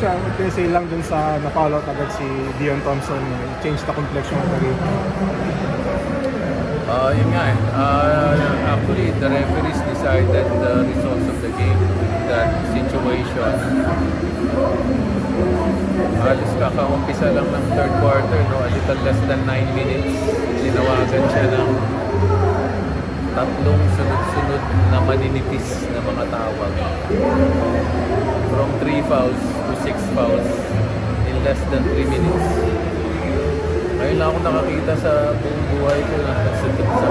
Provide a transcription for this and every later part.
Siya, mag-say lang dun sa na-follow out agad si Dion Thompson, change the complexion of the game. Yun nga eh. Actually, the referees decided the results of the game in that situation. Halos kakaumpisa lang ng third quarter, no? A little less than 9 minutes. Tinawagan siya ng tatlong sunod-sunod na maninipis na mga tawag. From 3 fouls to 6 fouls in less than 3 minutes. Ngayon lang ako nakakita sa buong buhay ko na sa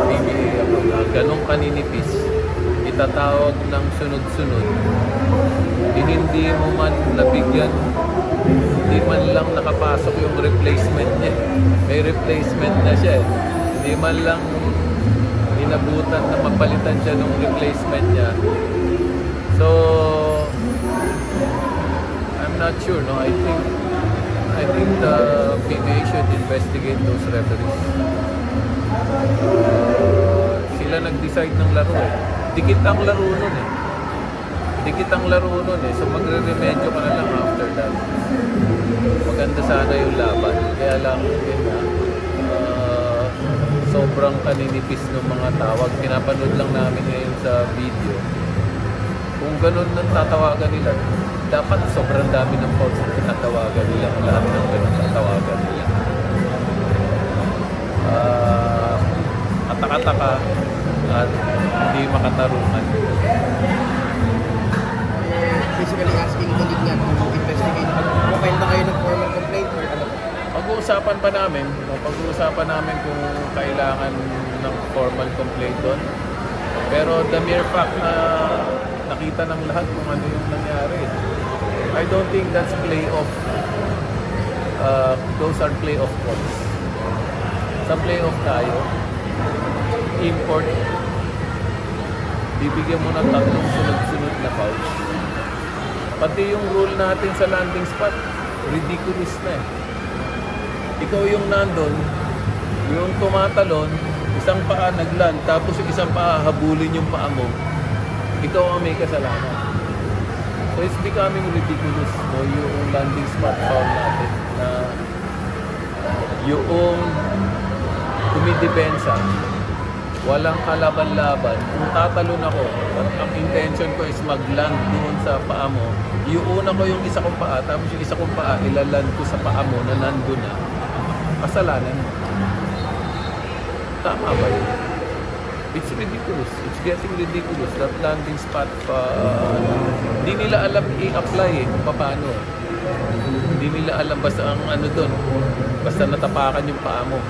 PBA ako na ganong kaninipis, itatawag ng sunod-sunod. Hindi mo man nabigyan, hindi man lang nakapasok yung replacement niya. May replacement na siya eh. Hindi man lang inabutan na mapalitan siya ng replacement niya. So, I'm not sure, no? I think the PBA should investigate those referees. Sila nag-decide ng laro eh. Dikit ang laro nun eh. Dikit ang laro nun eh. So magre-remedyo ka na lang after that. Maganda sana yung laban. Kaya lang yun na, sobrang kaninipis ng mga tawag. Pinapanood lang namin ngayon sa video. Kung ganun nang tatawagan nila, dapat sobrang dami ng calls na tinatawagan nila. Lahat ng ganun tatawagan nila. Ataka-taka at hindi makatarungan. Basically asking the league niya to investigate. Profile ba kayo ng formal complaint or ano? Pag-uusapan pa namin, pag-uusapan namin kung kailangan ng formal complaint doon. Pero the mere fact na nakita ng lahat kung ano yung nangyari, I don't think that's playoff. Those are playoff calls. Sa playoff tayo, import, bibigyan mo ng tatlong sunod-sunod na fouls. Pati yung rule natin sa landing spot, ridiculous na eh. Ikaw yung nandun, yung tumatalon, isang paa nagland, tapos yung isang paa habulin yung paa mo, ikaw ang may kasalanan. So it's becoming ridiculous, no? Yung landing spot foul natin na yung tumidepensa, walang kalaban-laban. Kung tatalon ako, ang intention ko is mag-land doon sa paa mo, iuuna ko yung isa kong paa, tapos yung isa kong paa, ilaland ko sa paa mo na nandun na. Kasalanan mo. Tama ba yun? It's ridiculous. It's getting ridiculous. That landing spot hindi nila alam i-apply eh, kung paano. Hindi nila alam basta ang ano doon. Basta natapakan yung paa mo.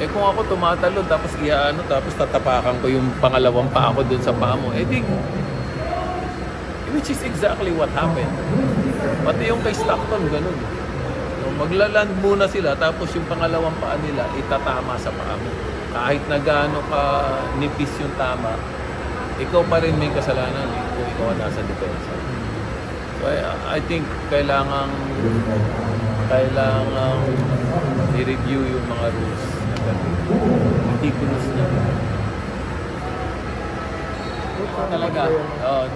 Eh kung ako tumatalon tapos tapos tatapakan ko yung pangalawang paa ko doon sa paa mo, eh di, which is exactly what happened. Pati yung kay Stockton, ganun. Maglaland muna sila tapos yung pangalawang paa nila itatama sa paa mo. Kahit na gaano ka nipis yung tama, ikaw pa rin may kasalanan eh, kung ikaw nasa depensa. So I think kailangang i-review yung mga rules. Ridiculous na. Talaga.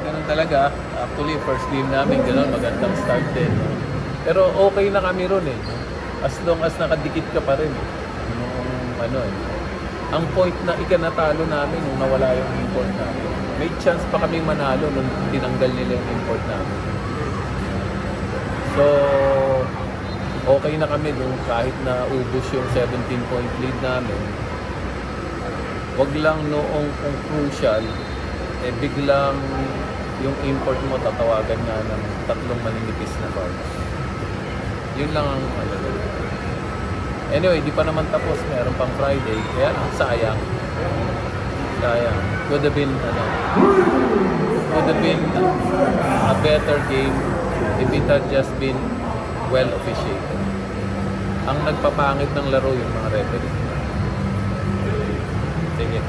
Ganun talaga. Actually, first game namin, ganun, magandang start din. Pero okay na kami ron eh. As long as nakadikit ka pa rin eh. Ang point na ikanatalo namin nung nawala yung import namin. May chance pa kami manalo nung tinanggal nila yung import namin. So, okay na kami dun kahit na ubos yung 17-point lead namin. Wag lang noong kung crucial, eh biglang yung import mo tatawagan nga ng tatlong maninipis na fouls. Yun lang ang Anyway, di pa naman tapos. Meron pang Friday. Kaya sayang. Sayang. Could have been a better game if it had just been well officiated. Ang nagpapangit ng laro yung mga referee. Sige.